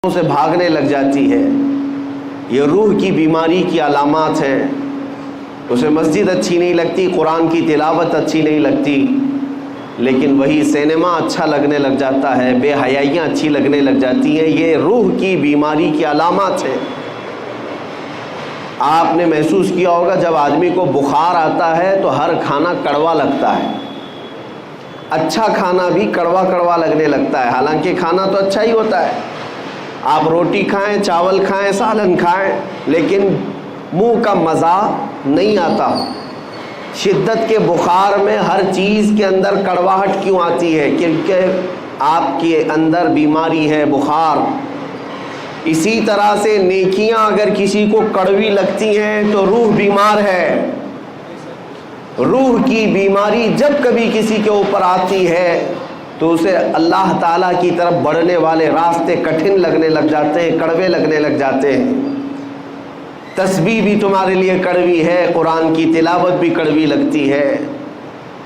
سے بھاگنے لگ جاتی ہے، یہ روح کی بیماری کی علامات ہیں۔ اسے مسجد اچھی نہیں لگتی، قرآن کی تلاوت اچھی نہیں لگتی، لیکن وہی سینما اچھا لگنے لگ جاتا ہے، بے حیائیاں اچھی لگنے لگ جاتی ہیں۔ یہ روح کی بیماری کی علامات ہیں۔ آپ نے محسوس کیا ہوگا جب آدمی کو بخار آتا ہے تو ہر کھانا کڑوا لگتا ہے، اچھا کھانا بھی کڑوا کڑوا لگنے لگتا ہے، حالانکہ کھانا تو اچھا ہی ہوتا ہے۔ آپ روٹی کھائیں، چاول کھائیں، سالن کھائیں، لیکن منہ کا مزہ نہیں آتا۔ شدت کے بخار میں ہر چیز کے اندر کڑواہٹ کیوں آتی ہے؟ کیونکہ آپ کے اندر بیماری ہے، بخار۔ اسی طرح سے نیکیاں اگر کسی کو کڑوی لگتی ہیں تو روح بیمار ہے۔ روح کی بیماری جب کبھی کسی کے اوپر آتی ہے تو اسے اللہ تعالیٰ کی طرف بڑھنے والے راستے کٹھن لگنے لگ جاتے ہیں، کڑوے لگنے لگ جاتے ہیں۔ تسبیح بھی تمہارے لیے کڑوی ہے، قرآن کی تلاوت بھی کڑوی لگتی ہے،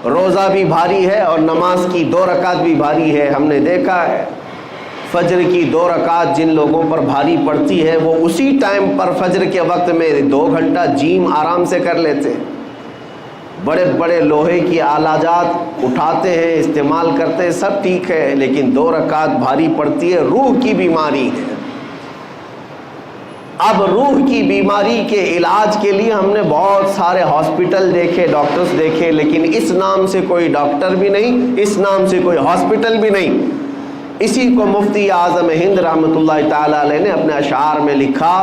روزہ بھی بھاری ہے اور نماز کی 2 رکعت بھی بھاری ہے۔ ہم نے دیکھا ہے فجر کی 2 رکعت جن لوگوں پر بھاری پڑتی ہے وہ اسی ٹائم پر فجر کے وقت میں 2 گھنٹہ جیم آرام سے کر لیتے ہیں۔ بڑے بڑے لوہے کی آلہ جات اٹھاتے ہیں، استعمال کرتے ہیں، سب ٹھیک ہے، لیکن 2 رکعت بھاری پڑتی ہے، روح کی بیماری ہے۔ اب روح کی بیماری کے علاج کے لیے ہم نے بہت سارے ہاسپٹل دیکھے، ڈاکٹرز دیکھے، لیکن اس نام سے کوئی ڈاکٹر بھی نہیں، اس نام سے کوئی ہاسپٹل بھی نہیں۔ اسی کو مفتی اعظم ہند رحمۃ اللہ تعالی علیہ نے اپنے اشعار میں لکھا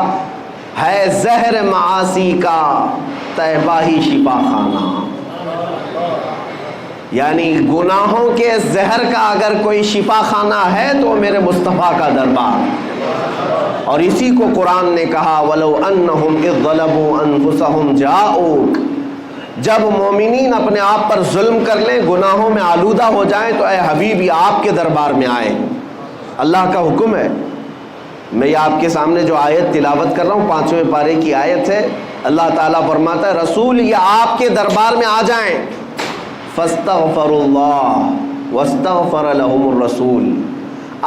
ہے، زہر معاصی کا طیبہ ہی شفا خانہ۔ یعنی گناہوں کے زہر کا اگر کوئی شفا خانہ ہے تو میرے مصطفیٰ کا دربار۔ اور اسی کو قرآن نے کہا، وَلَوْ أَنَّهُمْ إِذْ ظَلَمُوا أَنفُسَهُمْ جَاءُوكَ۔ جب مومنین اپنے آپ پر ظلم کر لیں، گناہوں میں آلودہ ہو جائیں تو اے حبیبی آپ کے دربار میں آئیں۔ اللہ کا حکم ہے۔ میں یہ آپ کے سامنے جو آیت تلاوت کر رہا ہوں 5ویں پارے کی آیت ہے۔ اللہ تعالیٰ فرماتا ہے رسول یہ آپ کے دربار میں آ جائیں، فَاسْتَغْفَرُوا اللَّهَ وَاسْتَغْفَرَ لَهُمُ الرَّسُولُ،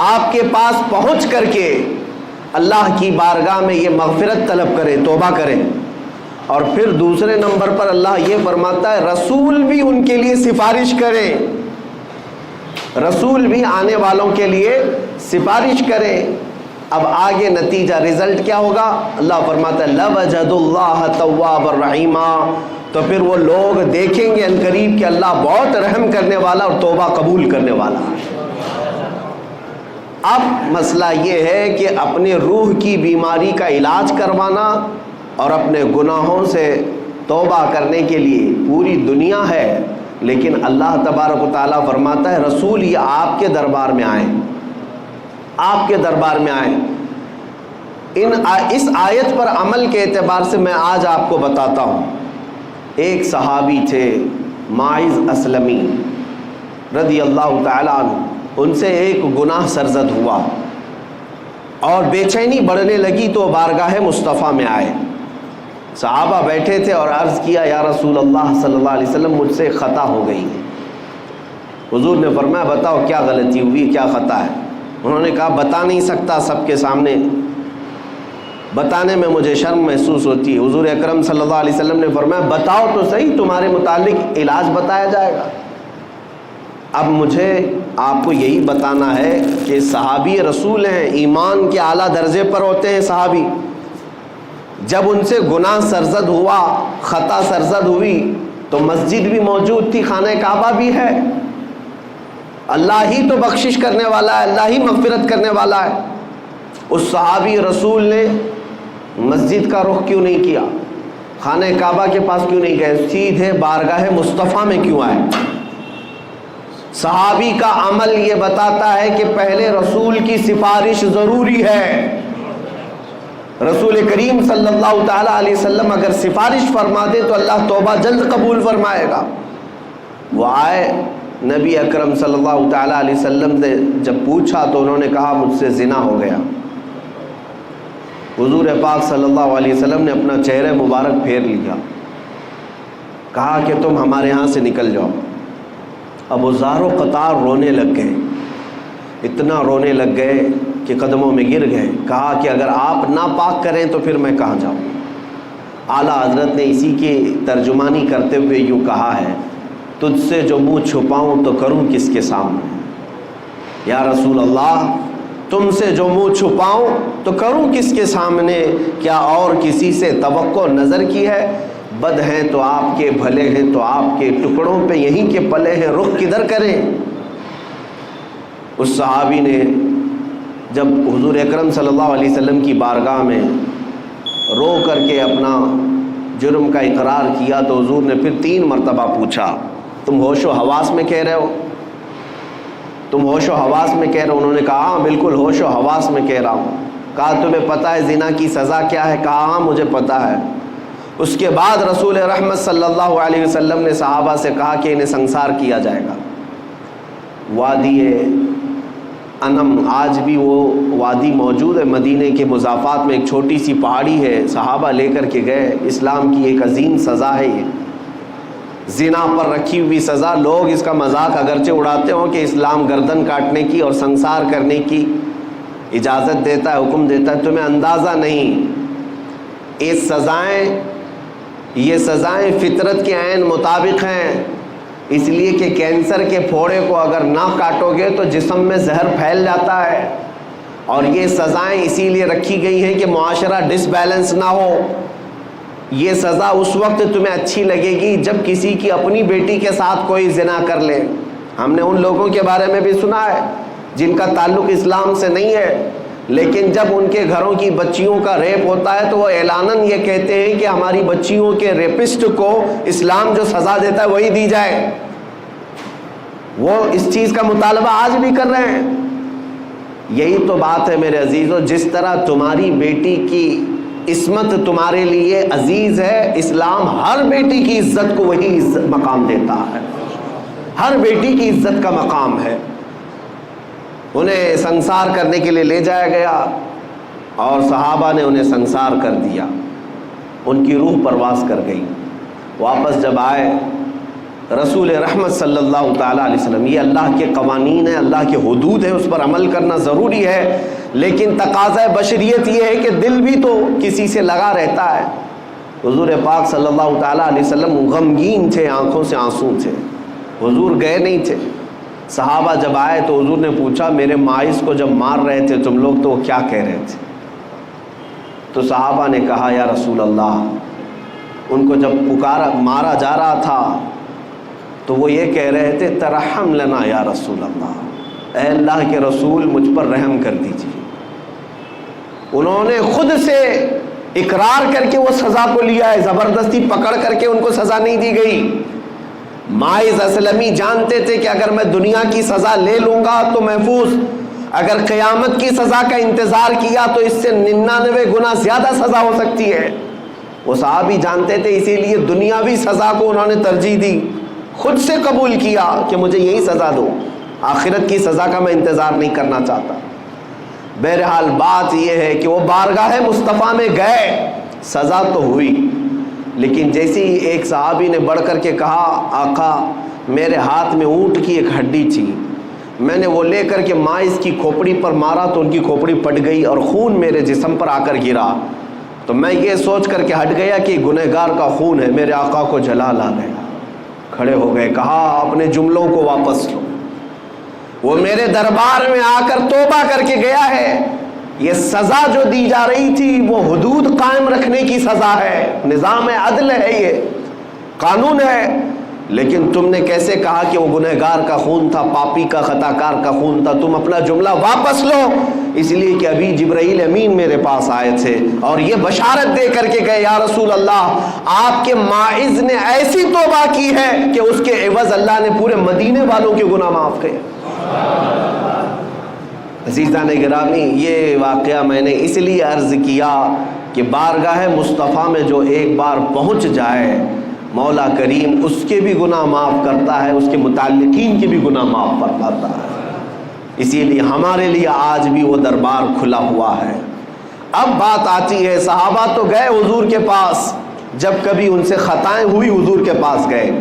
آپ کے پاس پہنچ کر کے اللہ کی بارگاہ میں یہ مغفرت طلب کریں، توبہ کریں۔ اور پھر دوسرے نمبر پر اللہ یہ فرماتا ہے رسول بھی ان کے لیے سفارش کریں، رسول بھی آنے والوں کے لیے سفارش کریں۔ اب آگے نتیجہ رزلٹ کیا ہوگا؟ اللہ فرماتا ہے لَوَجَدُوا اللَّهَ تَوَّابًا رَحِيمًا، تو پھر وہ لوگ دیکھیں گے عنقریب کہ اللہ بہت رحم کرنے والا اور توبہ قبول کرنے والا ہے۔ اب مسئلہ یہ ہے کہ اپنے روح کی بیماری کا علاج کروانا اور اپنے گناہوں سے توبہ کرنے کے لیے پوری دنیا ہے، لیکن اللہ تبارک و تعالیٰ فرماتا ہے رسول یہ آپ کے دربار میں آئیں، آپ کے دربار میں آئیں۔ اس آیت پر عمل کے اعتبار سے میں آج آپ کو بتاتا ہوں۔ ایک صحابی تھے ماعز اسلمی رضی اللہ تعالیٰ عنہ، ان سے ایک گناہ سرزد ہوا اور بے چینی بڑھنے لگی تو بارگاہ مصطفیٰ میں آئے۔ صحابہ بیٹھے تھے اور عرض کیا یا رسول اللہ صلی اللہ علیہ وسلم مجھ سے خطا ہو گئی ہے۔ حضور نے فرمایا بتاؤ کیا غلطی ہوئی، کیا خطا ہے؟ انہوں نے کہا بتا نہیں سکتا سب کے سامنے، بتانے میں مجھے شرم محسوس ہوتی ہے۔ حضور اکرم صلی اللہ علیہ وسلم نے فرمایا بتاؤ تو صحیح، تمہارے متعلق علاج بتایا جائے گا۔ اب مجھے آپ کو یہی بتانا ہے کہ صحابی رسول ہیں، ایمان کے اعلیٰ درجے پر ہوتے ہیں صحابی۔ جب ان سے گناہ سرزد ہوا، خطا سرزد ہوئی تو مسجد بھی موجود تھی، خانہ کعبہ بھی ہے، اللہ ہی تو بخشش کرنے والا ہے، اللہ ہی مغفرت کرنے والا ہے۔ اس صحابی رسول نے مسجد کا رخ کیوں نہیں کیا، خانہ کعبہ کے پاس کیوں نہیں گئے، سیدھے بارگاہ مصطفیٰ میں کیوں آئے؟ صحابی کا عمل یہ بتاتا ہے کہ پہلے رسول کی سفارش ضروری ہے۔ رسول کریم صلی اللہ تعالیٰ علیہ وسلم اگر سفارش فرما دے تو اللہ توبہ جلد قبول فرمائے گا۔ وہ آئے، نبی اکرم صلی اللہ تعالیٰ علیہ وسلم نے جب پوچھا تو انہوں نے کہا مجھ سے زنا ہو گیا۔ حضور پاک صلی اللہ علیہ وسلم نے اپنا چہرہ مبارک پھیر لیا، کہا کہ تم ہمارے ہاں سے نکل جاؤ۔ اب وہ زار و قطار رونے لگ گئے، اتنا رونے لگ گئے کے قدموں میں گر گئے. کہا کہ اگر آپ ناپاک کریں تو پھر میں کہاں جاؤں. اعلیٰ حضرت نے اسی کی ترجمانی کرتے ہوئے یوں کہا ہے: تجھ سے جو منہ چھپاؤں تو کروں کس کے سامنے. یا رسول اللہ، تم سے جو منہ چھپاؤں تو کروں کس کے سامنے؟ کیا اور کسی سے توقع نظر کی ہے؟ بد ہیں تو آپ کے، بھلے ہیں تو آپ کے، ٹکڑوں پہ یہیں کے پلے ہیں، رخ کدھر کریں؟ اس صحابی نے جب حضور اکرم صلی اللہ علیہ وسلم کی بارگاہ میں رو کر کے اپنا جرم کا اقرار کیا تو حضور نے پھر 3 مرتبہ پوچھا: تم ہوش و حواس میں کہہ رہے ہو؟ تم ہوش و حواس میں کہہ رہے ہو؟ انہوں نے کہا: ہاں بالکل ہوش و حواس میں کہہ رہا ہوں. کہا: تمہیں پتہ ہے زنا کی سزا کیا ہے؟ کہا: ہاں مجھے پتہ ہے. اس کے بعد رسول رحمت صلی اللہ علیہ وسلم نے صحابہ سے کہا کہ انہیں سنسار کیا جائے گا. وادی انم، آج بھی وہ وادی موجود ہے مدینے کے مضافات میں، ایک چھوٹی سی پہاڑی ہے. صحابہ لے کر کے گئے. اسلام کی ایک عظیم سزا ہے یہ، زنا پر رکھی ہوئی سزا. لوگ اس کا مذاق اگرچہ اڑاتے ہوں کہ اسلام گردن کاٹنے کی اور سنسار کرنے کی اجازت دیتا ہے، حکم دیتا ہے، تمہیں اندازہ نہیں. یہ سزائیں فطرت کے عین مطابق ہیں، اس لیے کہ کینسر کے پھوڑے کو اگر نہ کاٹو گے تو جسم میں زہر پھیل جاتا ہے. اور یہ سزائیں اسی لیے رکھی گئی ہیں کہ معاشرہ ڈس بیلنس نہ ہو. یہ سزا اس وقت تمہیں اچھی لگے گی جب کسی کی اپنی بیٹی کے ساتھ کوئی زنا کر لے. ہم نے ان لوگوں کے بارے میں بھی سنا ہے جن کا تعلق اسلام سے نہیں ہے، لیکن جب ان کے گھروں کی بچیوں کا ریپ ہوتا ہے تو وہ اعلاناً یہ کہتے ہیں کہ ہماری بچیوں کے ریپسٹ کو اسلام جو سزا دیتا ہے وہی دی جائے. وہ اس چیز کا مطالبہ آج بھی کر رہے ہیں. یہی تو بات ہے میرے عزیزو، جس طرح تمہاری بیٹی کی عصمت تمہارے لیے عزیز ہے، اسلام ہر بیٹی کی عزت کو وہی عزت مقام دیتا ہے. ہر بیٹی کی عزت کا مقام ہے. انہیں سنسار کرنے کے لیے لے جایا گیا اور صحابہ نے انہیں سنسار کر دیا. ان کی روح پرواز کر گئی. واپس جب آئے رسول رحمت صلی اللہ تعالیٰ علیہ وسلم، یہ اللہ کے قوانین ہیں، اللہ کے حدود ہیں، اس پر عمل کرنا ضروری ہے، لیکن تقاضۂ بشریت یہ ہے کہ دل بھی تو کسی سے لگا رہتا ہے. حضور پاک صلی اللہ تعالیٰ علیہ وسلم غمگین تھے، آنکھوں سے آنسو تھے. حضور گئے نہیں تھے. صحابہ جب آئے تو حضور نے پوچھا: میرے مائز کو جب مار رہے تھے تم لوگ تو وہ کیا کہہ رہے تھے؟ تو صحابہ نے کہا: یا رسول اللہ، ان کو جب مارا جا رہا تھا تو وہ یہ کہہ رہے تھے: ترحم لنا یا رسول اللہ، اے اللہ کے رسول مجھ پر رحم کر دیجیے. انہوں نے خود سے اقرار کر کے وہ سزا کو لیا ہے، زبردستی پکڑ کر کے ان کو سزا نہیں دی گئی. ماعز اسلمی جانتے تھے کہ اگر میں دنیا کی سزا لے لوں گا تو محفوظ، اگر قیامت کی سزا کا انتظار کیا تو اس سے 99 گنا زیادہ سزا ہو سکتی ہے. وہ صحابی جانتے تھے، اسی لیے دنیاوی سزا کو انہوں نے ترجیح دی. خود سے قبول کیا کہ مجھے یہی سزا دو، آخرت کی سزا کا میں انتظار نہیں کرنا چاہتا. بہرحال بات یہ ہے کہ وہ بارگاہ مصطفیٰ میں گئے، سزا تو ہوئی، لیکن جیسے ہی ایک صحابی نے بڑھ کر کے کہا: آقا میرے ہاتھ میں اونٹ کی ایک ہڈی تھی، میں نے وہ لے کر کے ماعز کی کھوپڑی پر مارا تو ان کی کھوپڑی پٹ گئی اور خون میرے جسم پر آ کر گرا، تو میں یہ سوچ کر کے ہٹ گیا کہ گنہگار کا خون ہے. میرے آقا کو جلال آ گیا، کھڑے ہو گئے، کہا: اپنے جملوں کو واپس لو. وہ میرے دربار میں آ کر توبہ کر کے گیا ہے. یہ سزا جو دی جا رہی تھی وہ حدود قائم رکھنے کی سزا ہے، نظام عدل ہے، یہ قانون ہے. لیکن تم نے کیسے کہا کہ وہ گنہگار کا خون تھا، پاپی کا، خطاکار کا خون تھا؟ تم اپنا جملہ واپس لو. اس لیے کہ ابھی جبرائیل امین میرے پاس آئے تھے اور یہ بشارت دے کر کے گئے: یا رسول اللہ، آپ کے ماعز نے ایسی توبہ کی ہے کہ اس کے عوض اللہ نے پورے مدینے والوں کے گناہ معاف کیے. عزیزان گرامی، یہ واقعہ میں نے اس لیے عرض کیا کہ بارگاہ مصطفیٰ میں جو ایک بار پہنچ جائے، مولا کریم اس کے بھی گناہ معاف کرتا ہے، اس کے متعلقین کے بھی گناہ معاف فرماتا ہے. اسی لیے ہمارے لیے آج بھی وہ دربار کھلا ہوا ہے. اب بات آتی ہے، صحابہ تو گئے حضور کے پاس، جب کبھی ان سے خطائیں ہوئی حضور کے پاس گئے،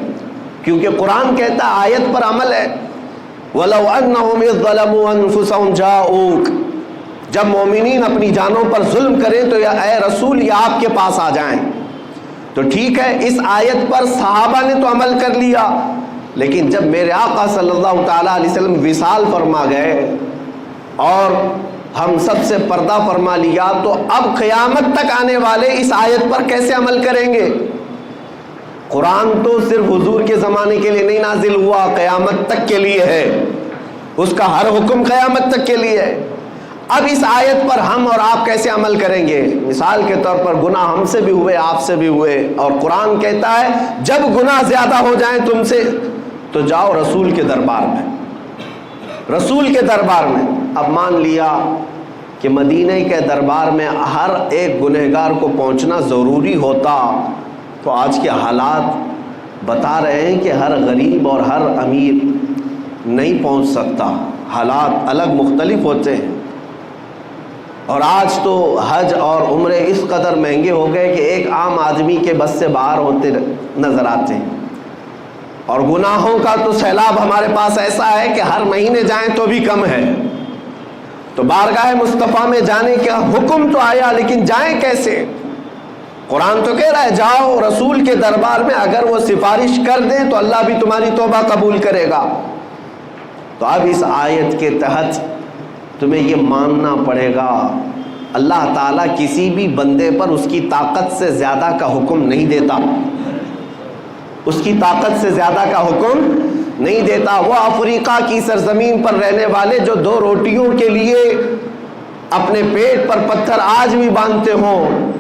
کیونکہ قرآن کہتا ہے، آیت پر عمل ہے: وَلَوْ أَنَّهُمْ إِذْ ظَلَمُوا أَنفُسَهُمْ جَاءُوكَ. جب مومنین اپنی جانوں پر ظلم کریں تو یا اے رسول یہ آپ کے پاس آ جائیں۔ تو ٹھیک ہے، اس آیت پر صحابہ نے تو عمل کر لیا، لیکن جب میرے آقا صلی اللہ تعالیٰ علیہ وسلم وصال فرما گئے اور ہم سب سے پردہ فرما لیا، تو اب قیامت تک آنے والے اس آیت پر کیسے عمل کریں گے؟ قرآن تو صرف حضور کے زمانے کے لیے نہیں نازل ہوا، قیامت تک کے لیے ہے، اس کا ہر حکم قیامت تک کے لیے ہے۔ اب اس آیت پر ہم اور آپ کیسے عمل کریں گے؟ مثال کے طور پر گناہ ہم سے بھی ہوئے، آپ سے بھی ہوئے، اور قرآن کہتا ہے جب گناہ زیادہ ہو جائیں تم سے تو جاؤ رسول کے دربار میں، رسول کے دربار میں۔ اب مان لیا کہ مدینہ کے دربار میں ہر ایک گنہگار کو پہنچنا ضروری ہوتا، تو آج کے حالات بتا رہے ہیں کہ ہر غریب اور ہر امیر نہیں پہنچ سکتا، حالات الگ مختلف ہوتے ہیں۔ اور آج تو حج اور عمرے اس قدر مہنگے ہو گئے کہ ایک عام آدمی کے بس سے باہر ہوتے نظر آتے ہیں، اور گناہوں کا تو سیلاب ہمارے پاس ایسا ہے کہ ہر مہینے جائیں تو بھی کم ہے۔ تو بارگاہ مصطفیٰ میں جانے کا حکم تو آیا، لیکن جائیں کیسے؟ قرآن تو کہہ رہا ہے جاؤ رسول کے دربار میں، اگر وہ سفارش کر دیں تو اللہ بھی تمہاری توبہ قبول کرے گا۔ تو اب اس آیت کے تحت تمہیں یہ ماننا پڑے گا اللہ تعالیٰ کسی بھی بندے پر اس کی طاقت سے زیادہ کا حکم نہیں دیتا، اس کی طاقت سے زیادہ کا حکم نہیں دیتا۔ وہ افریقہ کی سرزمین پر رہنے والے جو 2 روٹیوں کے لیے اپنے پیٹ پر پتھر آج بھی باندھتے ہوں،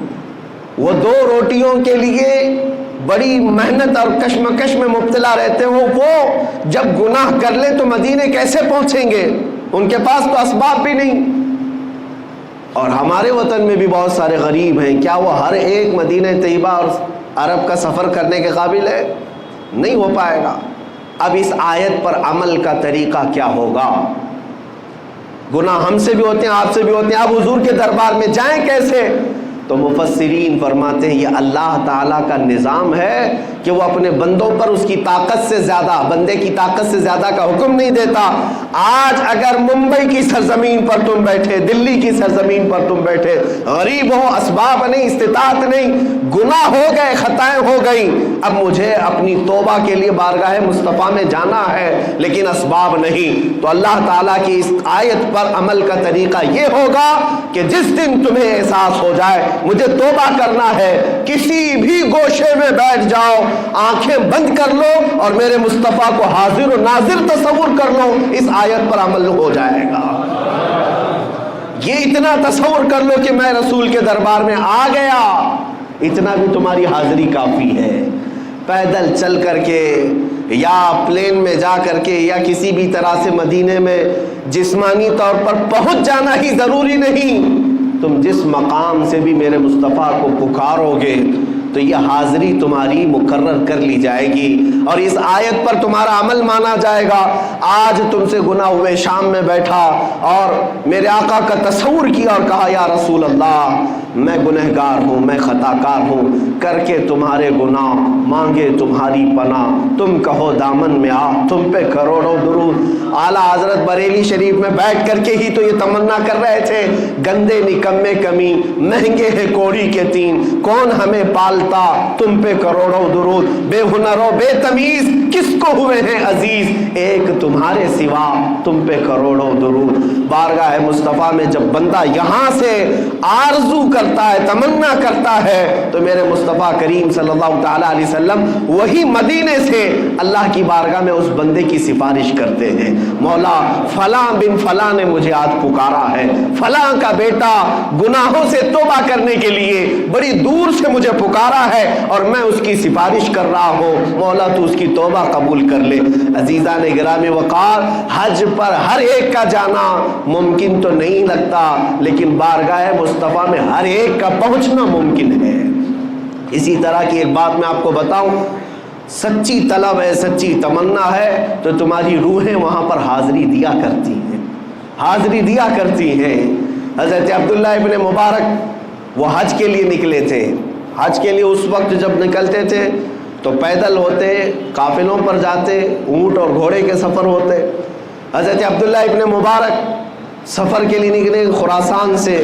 وہ 2 روٹیوں کے لیے بڑی محنت اور کشمکش میں مبتلا رہتے ہوں، وہ جب گناہ کر لیں تو مدینے کیسے پہنچیں گے؟ ان کے پاس تو اسباب بھی نہیں۔ اور ہمارے وطن میں بھی بہت سارے غریب ہیں، کیا وہ ہر ایک مدینہ طیبہ اور عرب کا سفر کرنے کے قابل ہے؟ نہیں ہو پائے گا۔ اب اس آیت پر عمل کا طریقہ کیا ہوگا؟ گناہ ہم سے بھی ہوتے ہیں، آپ سے بھی ہوتے ہیں، اب حضور کے دربار میں جائیں کیسے؟ تو مفسرین فرماتے ہیں یہ اللہ تعالیٰ کا نظام ہے کہ وہ اپنے بندوں پر اس کی طاقت سے زیادہ، بندے کی طاقت سے زیادہ کا حکم نہیں دیتا۔ آج اگر ممبئی کی سرزمین پر تم بیٹھے، دلی کی سرزمین پر تم بیٹھے، غریب ہو، اسباب نہیں، استطاعت نہیں، گناہ ہو گئے، خطائیں ہو گئیں، اب مجھے اپنی توبہ کے لیے بارگاہ مصطفیٰ میں جانا ہے لیکن اسباب نہیں، تو اللہ تعالیٰ کی اس آیت پر عمل کا طریقہ یہ ہوگا کہ جس دن تمہیں احساس ہو جائے مجھے توبہ کرنا ہے، کسی بھی گوشے میں بیٹھ جاؤ، آنکھیں بند کر لو اور میرے مصطفیٰ کو حاضر و ناظر تصور کر لو، اس آیت پر عمل ہو جائے گا۔ یہ اتنا تصور کر لو کہ میں رسول کے دربار میں آ گیا، اتنا بھی تمہاری حاضری کافی ہے۔ پیدل چل کر کے یا پلین میں جا کر کے یا کسی بھی طرح سے مدینے میں جسمانی طور پر پہنچ جانا ہی ضروری نہیں، تم جس مقام سے بھی میرے مصطفیٰ کو پکارو گے تو یہ حاضری تمہاری مقرر کر لی جائے گی اور اس آیت پر تمہارا عمل مانا جائے گا۔ آج تم سے گناہ ہوئے، شام میں بیٹھا اور میرے آقا کا تصور کیا اور کہا یا رسول اللہ میں گنہگار ہوں، میں خطا کار ہوں، کر کے تمہارے گناہ مانگے تمہاری پناہ، تم کہو دامن میں آ، تم پہ کروڑوں درود۔ اعلیٰ حضرت بریلی شریف میں بیٹھ کر کے ہی تو یہ تمنا کر رہے تھے، گندے نکمے کمی، مہنگے ہیں کوڑی کے تین، کون ہمیں پالتا، تم پہ کروڑوں درود، بے ہنر و بے تمیز کس کو ہوئے ہیں عزیز، ایک تمہارے سوا تم پہ کروڑوں درود۔ بارگاہ مصطفیٰ میں جب بندہ یہاں سے آرزو کرتا ہے، تمنا کرتا ہے، تو میرے مصطفیٰ کریم صلی اللہ تعالیٰ علیہ وسلم وہی مدینے سے اللہ کی بارگاہ میں اس بندے کی سفارش کرتے ہیں، مولا فلاں بن فلاں نے مجھے آج پکارا ہے، فلاں کا بیٹا گناہوں سے توبہ کرنے کے لیے بڑی دور سے مجھے پکارا ہے اور میں اس کی سفارش کر رہا ہوں، مولا تو اس کی توبہ قبول کر لے۔ عزیزان گرامی وقار، حج پر ہر ایک کا جانا ممکن تو نہیں لگتا، لیکن بارگاہ مصطفیٰ میں ہر ایک کا پہنچنا ممکن ہے۔ اسی طرح کی ایک بات میں آپ کو بتاؤں، سچی طلب ہے، سچی تمنا ہے تو تمہاری روحیں وہاں پر حاضری دیا کرتی ہیں، حاضری دیا کرتی ہیں۔ حضرت عبداللہ ابن مبارک وہ حج کے لیے نکلے تھے، حج کے لیے اس وقت جب نکلتے تھے تو پیدل ہوتے، قافلوں پر جاتے، اونٹ اور گھوڑے کے سفر ہوتے۔ حضرت عبداللہ ابن مبارک سفر کے لیے نکلے خراسان سے،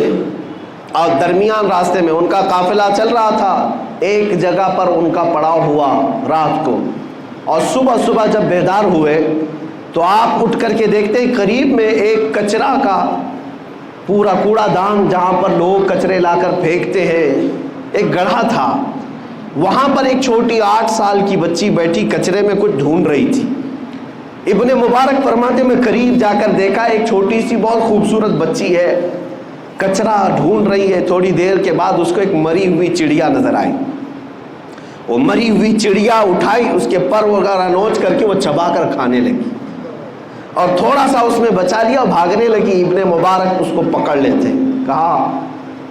اور درمیان راستے میں ان کا قافلہ چل رہا تھا، ایک جگہ پر ان کا پڑاؤ ہوا رات کو، اور صبح جب بیدار ہوئے تو آپ اٹھ کر کے دیکھتے ہیں قریب میں ایک کچرا کا پورا کوڑا دان جہاں پر لوگ کچرے لا کر پھینکتے ہیں، ایک گڑھا تھا، وہاں پر ایک چھوٹی 8 سال کی بچی بیٹھی کچرے میں کچھ ڈھونڈ رہی تھی۔ ابن مبارک فرماتے میں قریب جا کر دیکھا ایک چھوٹی سی بہت خوبصورت بچی ہے، کچرا ڈھونڈ رہی ہے۔ تھوڑی دیر کے بعد اس کو ایک مری ہوئی چڑیا نظر آئی، وہ مری ہوئی چڑیا اٹھائی، اس کے پر وغیرہ نوچ کر کے وہ چبا کر کھانے لگی، اور تھوڑا سا اس میں بچا لیا اور بھاگنے لگی۔ ابن مبارک اس کو پکڑ لیتے، کہا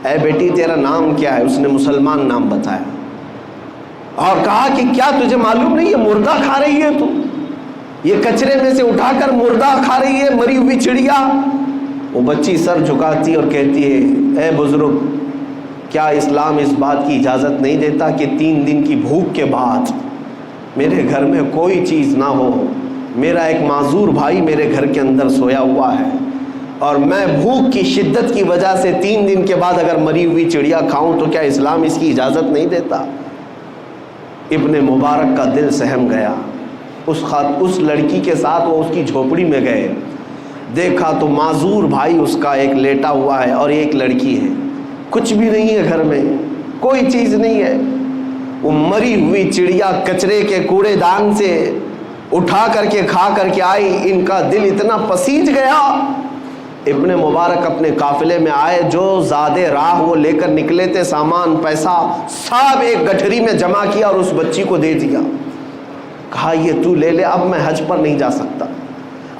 اے بیٹی تیرا نام کیا ہے؟ اس نے مسلمان نام بتایا، اور کہا کہ کیا تجھے معلوم نہیں یہ مردہ کھا رہی ہے؟ تو یہ کچرے میں سے اٹھا کر مردہ کھا رہی ہے، مری ہوئی چڑیا۔ وہ بچی سر جھکاتی اور کہتی ہے اے بزرگ، کیا اسلام اس بات کی اجازت نہیں دیتا کہ 3 دن کی بھوک کے بعد میرے گھر میں کوئی چیز نہ ہو؟ میرا ایک معذور بھائی میرے گھر کے اندر سویا ہوا ہے، اور میں بھوک کی شدت کی وجہ سے 3 دن کے بعد اگر مری ہوئی چڑیا کھاؤں تو کیا اسلام اس کی اجازت نہیں دیتا؟ ابن مبارک کا دل سہم گیا۔ اس لڑکی کے ساتھ وہ اس کی جھوپڑی میں گئے، دیکھا تو معذور بھائی اس کا ایک لیٹا ہوا ہے اور ایک لڑکی ہے، کچھ بھی نہیں ہے گھر میں، کوئی چیز نہیں ہے۔ وہ مری ہوئی چڑیا کچرے کے کوڑے دان سے اٹھا کر کے کھا کر کے آئی، ان کا دل اتنا پسیج گیا۔ ابن مبارک اپنے قافلے میں آئے، جو زادے راہ وہ لے کر نکلے تھے، سامان پیسہ سب ایک گٹھری میں جمع کیا اور اس بچی کو دے دیا، کہا یہ تو لے لے، اب میں حج پر نہیں جا سکتا۔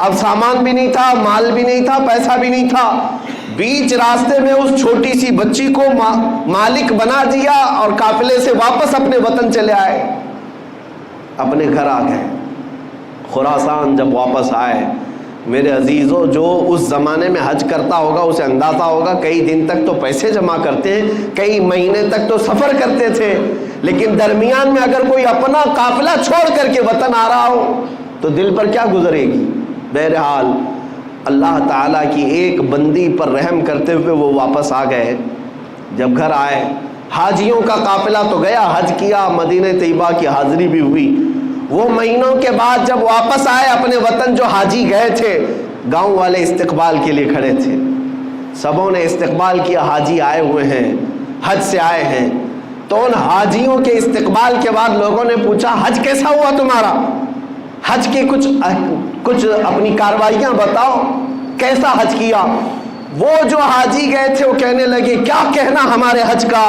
اب سامان بھی نہیں تھا، مال بھی نہیں تھا، پیسہ بھی نہیں تھا، بیچ راستے میں اس چھوٹی سی بچی کو مالک بنا دیا اور قافلے سے واپس اپنے وطن چلے آئے، اپنے گھر آ گئے۔ خراسان جب واپس آئے، میرے عزیزوں، جو اس زمانے میں حج کرتا ہوگا اسے اندازہ ہوگا کئی دن تک تو پیسے جمع کرتے ہیں، کئی مہینے تک تو سفر کرتے تھے، لیکن درمیان میں اگر کوئی اپنا قافلہ چھوڑ کر کے وطن آ رہا ہو تو دل پر کیا گزرے گی؟ بہرحال اللہ تعالیٰ کی ایک بندی پر رحم کرتے ہوئے وہ واپس آ گئے۔ جب گھر آئے، حاجیوں کا قافلہ تو گیا، حج کیا، مدینہ طیبہ کی حاضری بھی ہوئی۔ وہ مہینوں کے بعد جب واپس آئے اپنے وطن، جو حاجی گئے تھے، گاؤں والے استقبال کے لیے کھڑے تھے، سبوں نے استقبال کیا، حاجی آئے ہوئے ہیں، حج سے آئے ہیں۔ تو ان حاجیوں کے استقبال کے بعد لوگوں نے پوچھا حج کیسا ہوا تمہارا؟ حج کی کچھ اپنی کاروائیاں بتاؤ، کیسا حج کیا؟ وہ جو حاجی گئے تھے وہ کہنے لگے کیا کہنا ہمارے حج کا،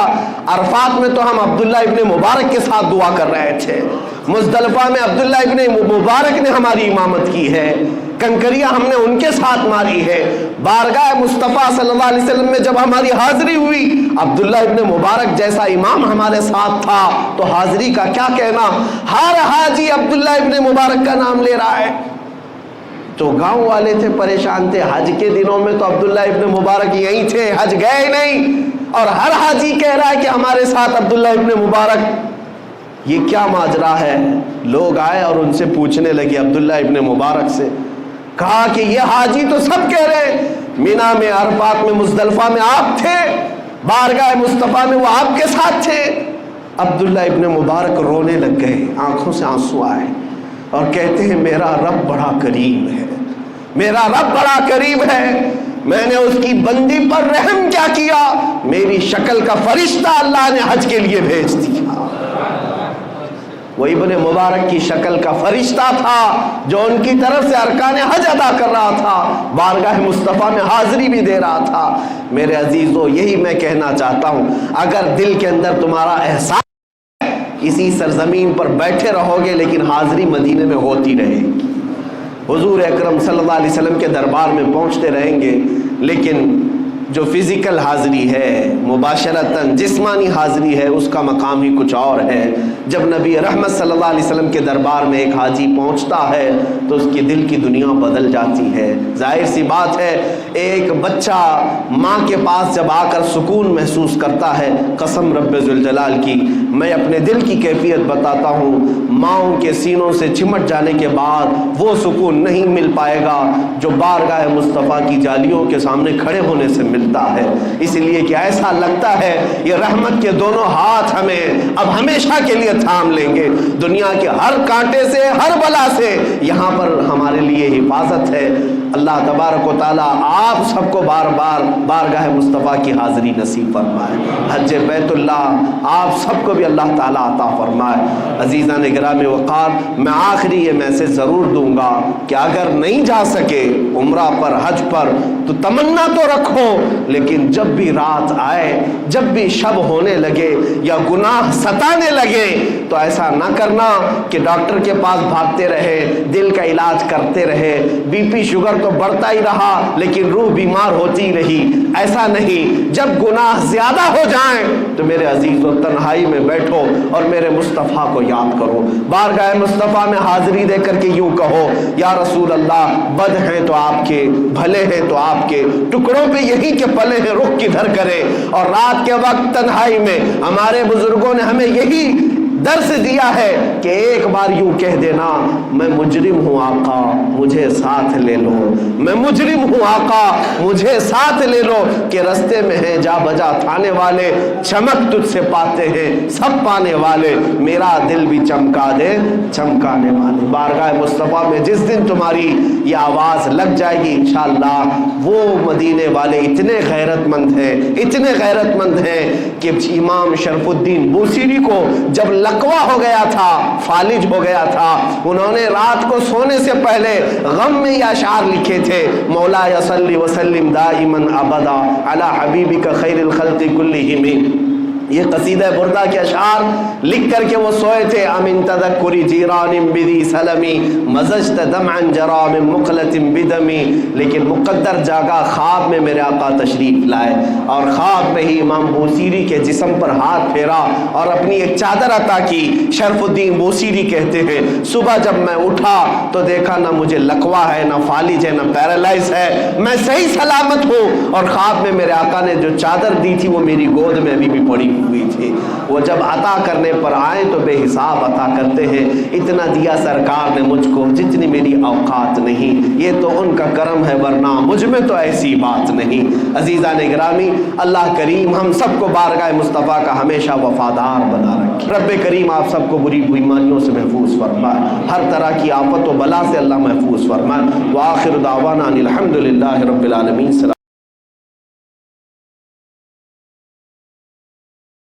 عرفات میں تو ہم عبداللہ ابن مبارک کے ساتھ دعا کر رہے تھے، مزدلفہ میں عبداللہ ابن مبارک نے ہماری امامت کی ہے، کنکریاں ہم نے ان کے ساتھ ماری ہے، بارگاہ مصطفیٰ صلی اللہ علیہ وسلم میں جب ہماری حاضری ہوئی عبداللہ ابن مبارک جیسا امام ہمارے ساتھ تھا، تو حاضری کا کیا کہنا؟ ہر حاجی عبداللہ ابن مبارک کا نام لے رہا ہے۔ تو گاؤں والے تھے، پریشان تھے، حج کے دنوں میں تو عبداللہ ابن مبارک یہیں تھے، حج گئے نہیں، اور ہر حاجی کہہ رہا ہے کہ ہمارے ساتھ عبداللہ ابن مبارک، یہ کیا ماجرا ہے؟ لوگ آئے اور ان سے پوچھنے لگے عبداللہ ابن مبارک سے، کہا کہ یہ حاجی تو سب کہہ رہے ہیں مینا میں، عرفات میں، مزدلفہ میں آپ تھے، بارگاہ مصطفیٰ میں وہ آپ کے ساتھ تھے۔ عبداللہ ابن مبارک رونے لگ گئے، آنکھوں سے آنسو آئے، اور کہتے ہیں میرا رب بڑا کریم ہے، میرا رب بڑا کریم ہے، میں نے اس کی بندی پر رحم کیا کیا، میری شکل کا فرشتہ اللہ نے حج کے لیے بھیج دیا۔ وہ ابن مبارک کی شکل کا فرشتہ تھا جو ان کی طرف سے ارکان حج ادا کر رہا تھا، بارگاہ مصطفیٰ میں حاضری بھی دے رہا تھا۔ میرے عزیزو، یہی میں کہنا چاہتا ہوں، اگر دل کے اندر تمہارا احساس اسی سرزمین پر بیٹھے رہو گے لیکن حاضری مدینے میں ہوتی رہے گی، حضور اکرم صلی اللہ علیہ وسلم کے دربار میں پہنچتے رہیں گے، لیکن جو فزیکل حاضری ہے، مباشرتاً جسمانی حاضری ہے، اس کا مقام ہی کچھ اور ہے۔ جب نبی رحمت صلی اللہ علیہ وسلم کے دربار میں ایک حاجی پہنچتا ہے تو اس کے دل کی دنیا بدل جاتی ہے۔ ظاہر سی بات ہے، ایک بچہ ماں کے پاس جب آ کر سکون محسوس کرتا ہے، قسم رب ذوالجلال کی میں اپنے دل کی کیفیت بتاتا ہوں، ماؤں کے سینوں سے چمٹ جانے کے بعد وہ سکون نہیں مل پائے گا جو بارگاہ مصطفیٰ کی جالیوں کے سامنے کھڑے ہونے سے ملتا ہے۔ اس لیے کہ ایسا لگتا ہے یہ رحمت کے دونوں ہاتھ ہمیں اب ہمیشہ کے لیے تھام لیں گے، دنیا کے ہر کانٹے سے، ہر بلا سے یہاں پر ہمارے لیے حفاظت ہے۔ اللہ تبارک و تعالیٰ آپ سب کو بار بار بارگاہ مصطفیٰ کی حاضری نصیب فرمائے۔ حج بیت اللہ آپ سب کو بھی اللہ تعالیٰ عطا فرمائے۔ عزیزان گرامی وقار، میں آخری یہ میسج ضرور دوں گا کہ اگر نہیں جا سکے عمرہ پر، حج پر، تو تمنا تو رکھو، لیکن جب بھی رات آئے، جب بھی شب ہونے لگے یا گناہ ستانے لگے تو ایسا نہ کرنا کہ ڈاکٹر کے پاس بھاگتے رہے، دل کا علاج کرتے رہے، بی پی شوگر تو بڑھتا ہی رہا لیکن روح بیمار ہوتی رہی۔ ایسا نہیں، جب گناہ زیادہ ہو جائیں تو میرے عزیز و تنہائی میں بیٹھو اور میرے مصطفیٰ کو یاد کرو، بارگاہ مصطفیٰ میں حاضری دے کر کے یوں کہو، یا رسول اللہ بد ہیں تو آپ کے، بھلے ہیں تو آپ کے، ٹکڑوں پہ یہی کہ پلے ہیں، رخ کدھر کرے۔ اور رات کے وقت تنہائی میں ہمارے بزرگوں نے ہمیں یہی درس دیا ہے کہ ایک بار یوں کہہ دینا، میں مجرم ہوں آقا مجھے ساتھ لے لو، میں مجرم ہوں آقا مجھے ساتھ لے لو، کہ رستے میں ہیں جا بجا تھانے والے، چمک تجھ سے پاتے ہیں سب پانے والے، میرا دل بھی چمکا دے چمکانے والے۔ بارگاہ مصطفیٰ میں جس دن تمہاری یہ آواز لگ جائے گی انشاءاللہ، وہ مدینے والے اتنے غیرت مند ہیں، اتنے غیرت مند ہیں کہ امام شرف الدین بوصیری کو جب لقوہ ہو گیا تھا، فالج ہو گیا تھا، انہوں نے رات کو سونے سے پہلے غم میں یہ اشعار لکھے تھے، مولا صلی وسلم دائما ابدا علی حبیبک خیر الخلق کلہم۔ یہ قصیدہ بردہ کے اشعار لکھ کر کے وہ سوئے تھے، امن تذکری جیران بذی سلمی مزجت دمعا جرا من مقلۃ بدمی، لیکن مقدر جاگا، خواب میں میرے آقا تشریف لائے اور خواب میں ہی امام بوصیری کے جسم پر ہاتھ پھیرا اور اپنی ایک چادر عطا کی۔ شرف الدین بوصیری کہتے ہیں صبح جب میں اٹھا تو دیکھا نہ مجھے لقوہ ہے، نہ فالج ہے، نہ پیرالائز ہے، میں صحیح سلامت ہوں، اور خواب میں میرے آقا نے جو چادر دی تھی وہ میری گود میں ابھی بھی پڑی ہوئی تھی۔ وہ جب عطا کرنے پر آئے تو بے حساب عطا کرتے ہیں، اتنا دیا سرکار نے مجھ کو جتنی میری اوقات نہیں، یہ تو ان کا کرم ہے ورنہ مجھ میں تو ایسی بات نہیں۔ عزیزان گرامی، اللہ کریم ہم سب کو بارگاہ مصطفیٰ کا ہمیشہ وفادار بنا رکھے۔ رب کریم آپ سب کو بری بیماریوں سے محفوظ فرمائے، ہر طرح کی آفت و بلا سے اللہ محفوظ فرمائے۔ وآخر دعوانا ان الحمد للہ رب العالمین۔